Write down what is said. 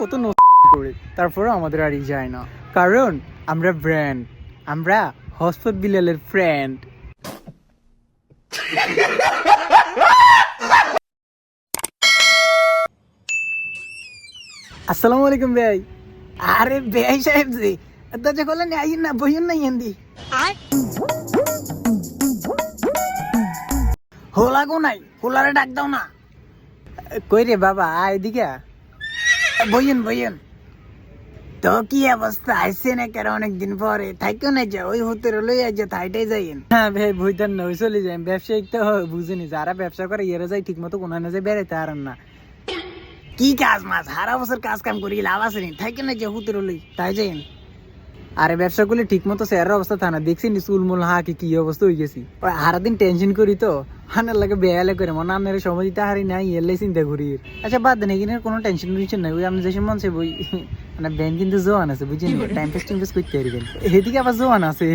কত করি তারপরে আমাদের আর যায় না, কারণ আমরা ব্র্যান্ড, আমরা হসপত বিলালের ফ্রেন্ড। আসসালামু আলাইকুম ভাই। আরে ভাই সাহেব জি, দরজা খোলা নেই, আইন না, বইন না হিন্দি হোলা গো নাই, হোলারে ডাক দাও না। কই রে বাবা, এদিকে বইন বইন। তো কি অবস্থা, আইসে না কেন অনেকদিন পরে? থাইকো না যা, ওই হতে লই আজ থাইটাই যাইন। হ্যাঁ ভাই, বইতার না, ওই চলে যাই। ব্যবসায়িক তো বুঝিনি, যারা ব্যবসা করে ইয়েরা যায় ঠিক মতো কোনো না যে বেড়াইতে আর না। কি কাজ মাছ, সারা বছর কাজ কাম করি লাভ আছে নি? থাইকো না যে হুতে লই তাই যাইন। আরে ব্যবসা করলে ঠিক মতো স্যারের অবস্থা থানা দেখছি নি, চুলমুল হাঁকি কি অবস্থা হয়ে গেছি। সারাদিন টেনশন করি তো, হানার লাগে বেয়ালে করে মনে আপনার সময় দিতে হারি নাই, এলাই চিন্তা করি। আচ্ছা বাদ দেন, এখানে কোনো টেনশন টেনশন নাই। ওই আপনি যে মন সে বই মানে ব্যান কিন্তু জোয়ান আছে, বুঝছেন? টাইম পাস করতে পারবেন, এদিকে আবার জোয়ান আছে।